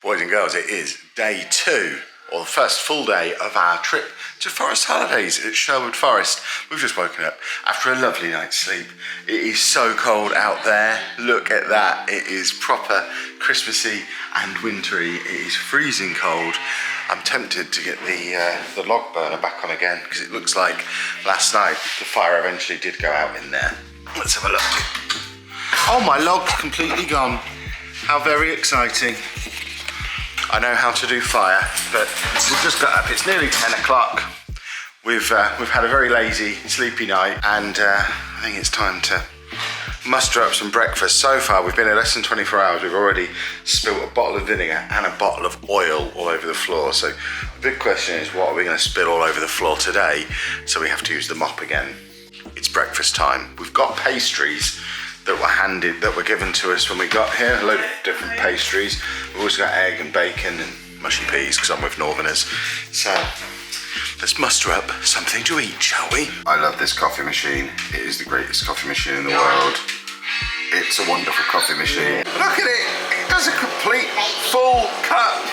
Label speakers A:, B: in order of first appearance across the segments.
A: Boys and girls, it is day 2, or the first full day of our trip to Forest Holidays at Sherwood Forest. We've just woken up after a lovely night's sleep. It is so cold out there. Look at that. It is proper Christmassy and wintry. It is freezing cold. I'm tempted to get the log burner back on again because it looks like last night the fire eventually did go out in there. Let's have a look. Oh, my log's completely gone. How very exciting. I know how to do fire, but we've just got up. It's nearly 10 o'clock. We've had a very lazy, sleepy night, and I think it's time to muster up some breakfast. So far, we've been here less than 24 hours. We've already spilt a bottle of vinegar and a bottle of oil all over the floor. So the big question is, what are we going to spill all over the floor today? So we have to use the mop again. It's breakfast time. We've got pastries that were given to us when we got here, a load of different pastries. We've also got egg and bacon and mushy peas because I'm with Northerners. So let's muster up something to eat, shall we? I love this coffee machine. It is the greatest coffee machine in the world. It's a wonderful coffee machine. Look at it, it does a complete full cup.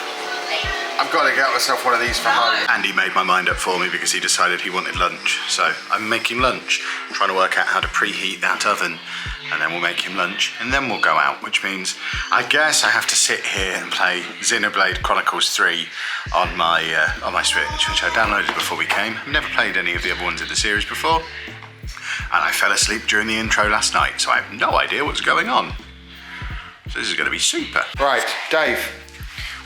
A: I've got to get myself one of these for home. Andy made my mind up for me because he decided he wanted lunch. So I'm making lunch, trying to work out how to preheat that oven, and then we'll make him lunch, and then we'll go out, which means I guess I have to sit here and play Xenoblade Chronicles 3 on my Switch, which I downloaded before we came. I've never played any of the other ones in the series before, and I fell asleep during the intro last night, so I have no idea what's going on. So this is going to be super. Right, Dave.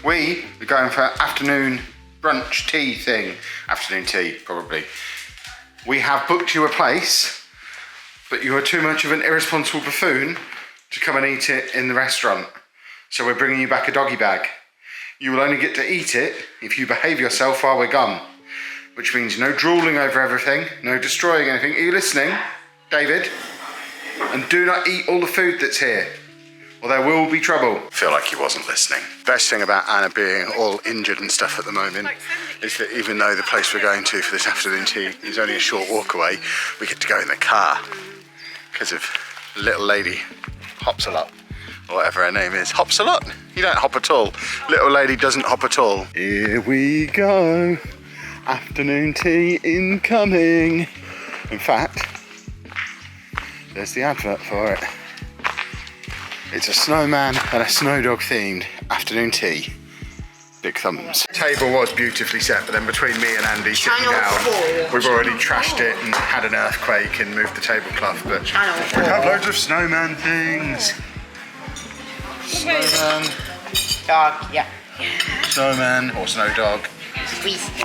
A: We are going for afternoon brunch tea thing. Afternoon tea, probably. We have booked you a place, but you are too much of an irresponsible buffoon to come and eat it in the restaurant. So we're bringing you back a doggy bag. You will only get to eat it if you behave yourself while we're gone. Which means no drooling over everything, no destroying anything. Are you listening, David? And do not eat all the food that's here, or there will be trouble. I feel like he wasn't listening. Best thing about Anna being all injured and stuff at the moment is that even though the place we're going to for this afternoon tea is only a short walk away, we get to go in the car because of little lady hops a lot, or whatever her name is. Hops a lot? You don't hop at all. Little lady doesn't hop at all. Here we go. Afternoon tea incoming. In fact, there's the advert for it. It's a snowman and a snowdog themed afternoon tea. Big thumbs. Table was beautifully set, but then between me and Andy sitting down, we've already trashed it and had an earthquake and moved the tablecloth, but we have loads of snowman things. Snowman.
B: Dog, yeah.
A: Snowman or snowdog.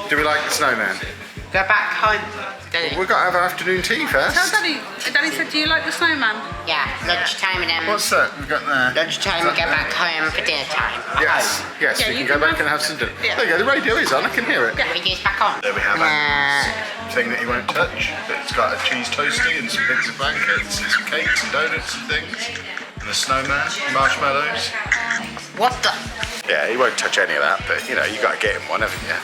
A: Do we like the snowman?
B: Go back home.
A: We've got to have our afternoon tea first.
C: Tell Daddy. Daddy said, do you like the snowman?
B: Yeah, lunchtime and then...
A: What's that we've got there?
B: Lunchtime we go back home for dinner time.
A: Yes, yes,
C: Yeah,
A: we
C: you
A: can go
C: can
A: back and have some dinner.
C: Yeah.
A: There you go, the radio is on, I can hear it.
B: Yeah. We use back on.
A: There we have a thing that he won't touch. It's got a cheese toasty and some bits of blankets and some cakes and donuts and things. And the snowman, marshmallows.
B: What the?
A: Yeah, he won't touch any of that, but you know, you got to get him one, haven't you?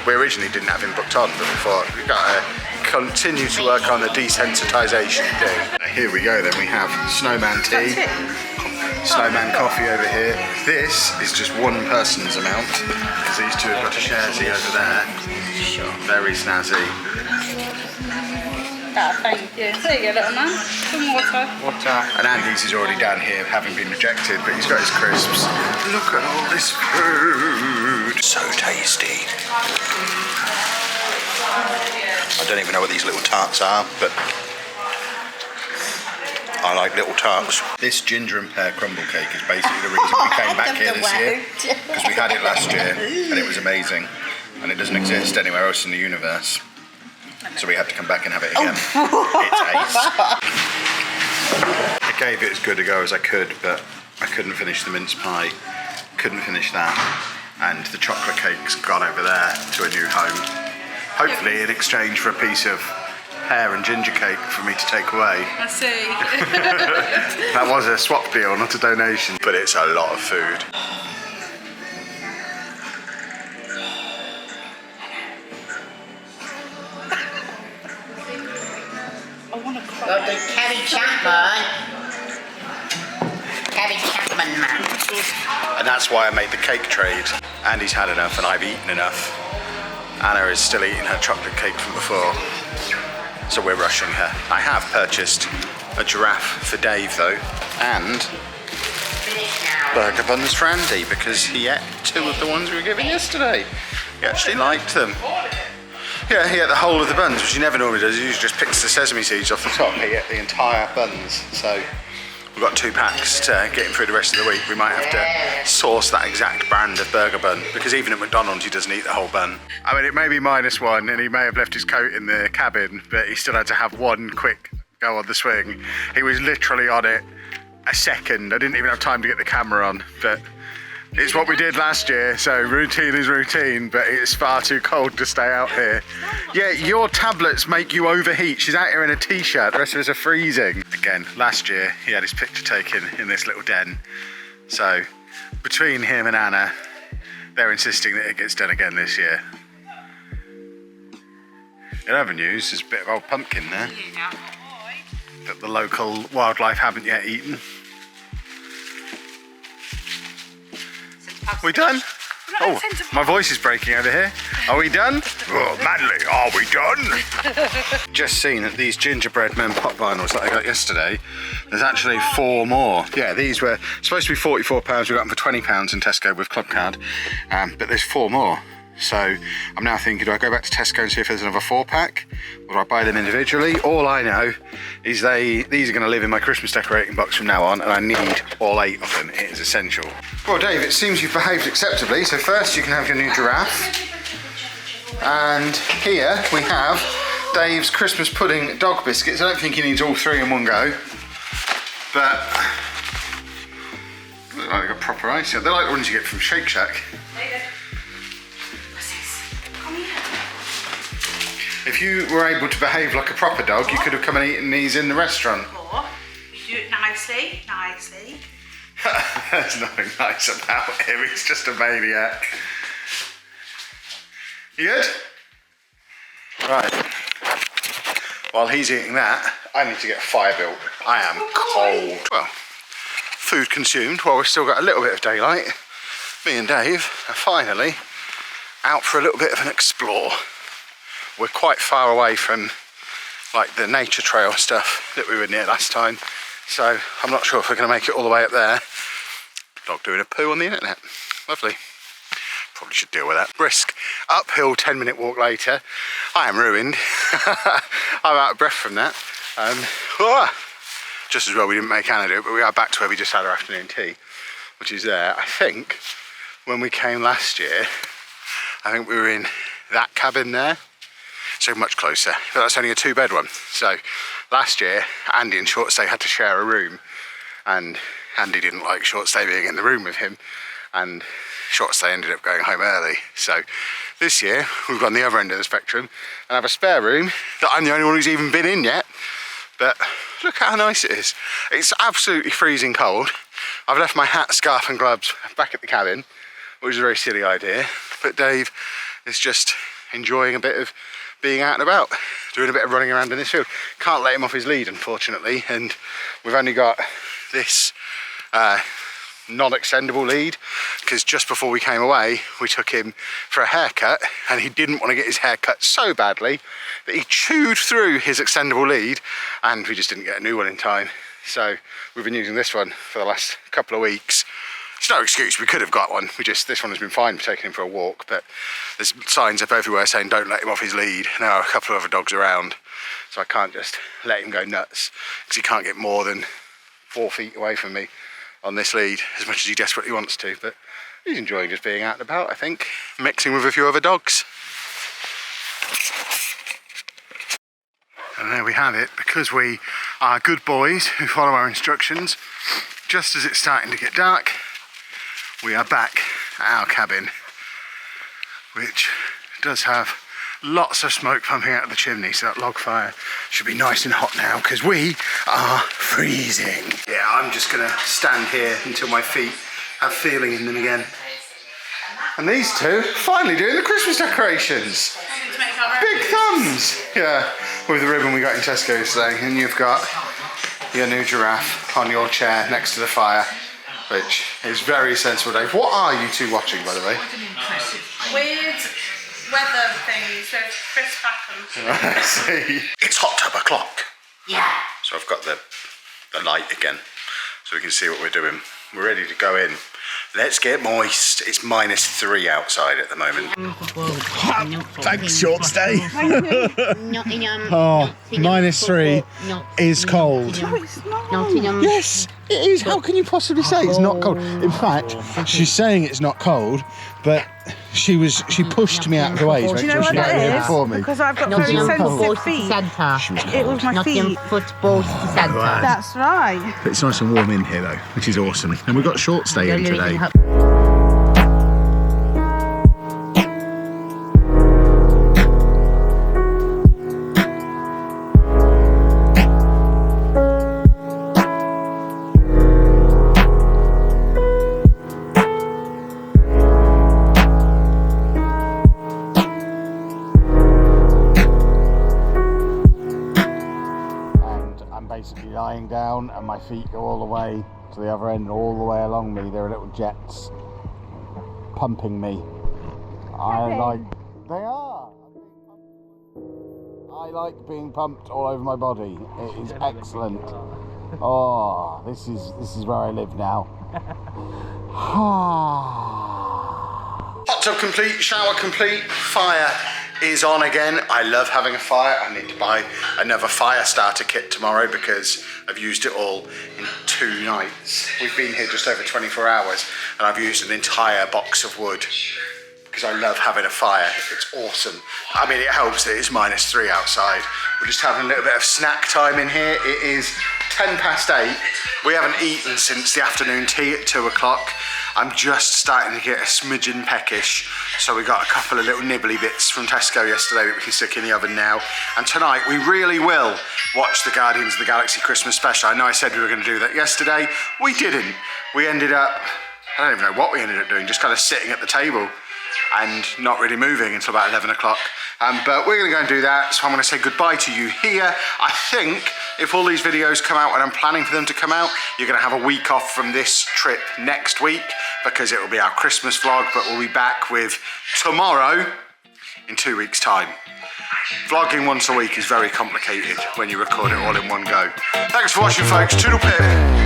A: We originally didn't have him booked on, but we thought we've got to continue to work on the desensitisation thing. Here we go then, we have snowman tea, snowman coffee over here. This is just one person's amount, because these two have got a sharesy over there. Sure. Very snazzy.
C: Thank you. There you go, little man. Some water.
A: And Andy's is already down here, having been rejected, but he's got his crisps. Look at all this food. So tasty. I don't even know what these little tarts are, but I like little tarts. This ginger and pear crumble cake is basically the reason we came back here this year, because we had it last year and it was amazing, and it doesn't exist anywhere else in the universe. So we had to come back and have it again. It's ace. I gave it as good a go as I could, but I couldn't finish the mince pie, couldn't finish that, and the chocolate cake's gone over there to a new home. Hopefully in exchange for a piece of pear and ginger cake for me to take away.
C: I see.
A: That was a swap deal, not a donation, but it's a lot of food.
B: Go to Chapman. Chapman, man.
A: And that's why I made the cake trade. Andy's had enough and I've eaten enough. Anna is still eating her chocolate cake from before, so we're rushing her. I have purchased a giraffe for Dave though, and burger buns for Andy because he ate 2 of the ones we were given yesterday. He actually liked them. Yeah, he ate the whole of the buns, which he never normally does. He usually just picks the sesame seeds off the top. He ate the entire buns. So we've got 2 packs to get him through the rest of the week. We might have to source that exact brand of burger bun because even at McDonald's he doesn't eat the whole bun. I mean, it may be -1 and he may have left his coat in the cabin, but he still had to have one quick go on the swing. He was literally on it a second. I didn't even have time to get the camera on, but it's what we did last year, so routine is routine, but it's far too cold to stay out here. Yeah, your tablets make you overheat. She's out here in a t-shirt, the rest of us are freezing. Again, last year he had his picture taken in this little den, so between him and Anna, they're insisting that it gets done again this year. In other news, there's a bit of old pumpkin there that the local wildlife haven't yet eaten. We done? Oh, my voice is breaking over here. Are we done? Oh, Manly, are we done? Just seen that these gingerbread men pop vinyls that I got yesterday, there's actually 4 more. Yeah, these were supposed to be £44. We got them for £20 in Tesco with club card, but there's 4 more. So I'm now thinking, do I go back to Tesco and see if there's another 4-pack? Or do I buy them individually? All I know is these are going to live in my Christmas decorating box from now on, and I need all 8 of them. It is essential. Well, Dave, it seems you've behaved acceptably. So first you can have your new giraffe. And here we have Dave's Christmas pudding dog biscuits. I don't think he needs all 3 in one go. But they look like they've got proper ice. They're like the ones you get from Shake Shack. If you were able to behave like a proper dog, you could have come and eaten these in the restaurant.
C: Or you do it nicely, nicely.
A: There's nothing nice about him, he's just a maniac. You good? Right. While he's eating that, I need to get a fire built. I am cold. Well, food consumed while we've still got a little bit of daylight. Me and Dave are finally out for a little bit of an explore. We're quite far away from like the nature trail stuff that we were near last time, so I'm not sure if we're going to make it all the way up there. Dog doing a poo on the internet. Lovely. Probably should deal with that. Brisk uphill 10-minute walk later. I am ruined. I'm out of breath from that. Just as well we didn't make Anna do it, but we are back to where we just had our afternoon tea, which is there. I think when we came last year, I think we were in that cabin there. So much closer, but that's only a 2-bed one. So last year, Andy and Shortstay had to share a room, and Andy didn't like Shortstay being in the room with him, and Shortstay ended up going home early. So this year, we've gone the other end of the spectrum and have a spare room that I'm the only one who's even been in yet. But look how nice it is. It's absolutely freezing cold. I've left my hat, scarf and gloves back at the cabin, which is a very silly idea, but Dave is just enjoying a bit of being out and about, doing a bit of running around in this field. Can't let him off his lead, unfortunately, and we've only got this non-extendable lead because just before we came away we took him for a haircut, and he didn't want to get his hair cut so badly that he chewed through his extendable lead, and we just didn't get a new one in time. So we've been using this one for the last couple of weeks. It's no excuse, we could have got one. This one has been fine for taking him for a walk, but there's signs up everywhere saying don't let him off his lead. There are a couple of other dogs around, so I can't just let him go nuts because he can't get more than 4 feet away from me on this lead, as much as he desperately wants to. But he's enjoying just being out and about, I think, mixing with a few other dogs. And there we have it. Because we are good boys who follow our instructions, just as it's starting to get dark, we are back at our cabin, which does have lots of smoke pumping out of the chimney, so that log fire should be nice and hot now because we are freezing. Yeah, I'm just gonna stand here until my feet have feeling in them again. And these two finally doing the Christmas decorations. Big thumbs! Yeah, with the ribbon we got in Tesco today, and you've got your new giraffe on your chair next to the fire. which is very sensible, Dave. What are you two watching, by the way?
C: Weird weather things with Chris Packham.
A: I see. It's hot tub o'clock.
B: Yeah.
A: So I've got the light again, so we can see what we're doing. We're ready to go in. Let's get moist. It's -3 outside at the moment.
D: Thanks, short stay.
B: Nottingham.
D: Oh, -3 is cold.
B: Nottingham.
D: Yes, it is. How can you possibly say it's not cold? In fact, she's saying it's not cold, but she pushed me out of the way to make
C: Do you know
D: sure
C: what
D: she got
C: that
D: here
C: is?
D: before me.
C: Because I've got very
B: Nottingham
C: sensitive
B: Football
C: feet.
B: Centre.
C: It was my
B: Nottingham
C: feet.
B: Football Centre.
D: Right.
C: That's right.
D: But it's nice and warm in here though, which is awesome. And we've got a short stay in today. Basically lying down and my feet go all the way to the other end, all the way along me. There are little jets pumping me. They are. I like being pumped all over my body. It is excellent. Oh, this is where I live now.
A: Hot tub complete, shower complete, fire is on again. I love having a fire. I need to buy another fire starter kit tomorrow because I've used it all in 2 nights. We've been here just over 24 hours and I've used an entire box of wood because I love having a fire. It's awesome. I mean, it helps that it's -3 outside. We're just having a little bit of snack time in here. It is 8:10. We haven't eaten since the afternoon tea at 2 o'clock. I'm just starting to get a smidgen peckish. So we got a couple of little nibbly bits from Tesco yesterday that we can stick in the oven now. And tonight we really will watch the Guardians of the Galaxy Christmas special. I know I said we were going to do that yesterday. We didn't. We ended up, I don't even know what we ended up doing, just kind of sitting at the table and not really moving until about 11 o'clock. But we're going to go and do that, so I'm going to say goodbye to you here. I think if all these videos come out when I'm planning for them to come out, you're going to have a week off from this trip next week because it will be our Christmas vlog, but we'll be back with tomorrow in 2 weeks' time. Vlogging once a week is very complicated when you record it all in one go. Thanks for watching, folks. Toodle pip.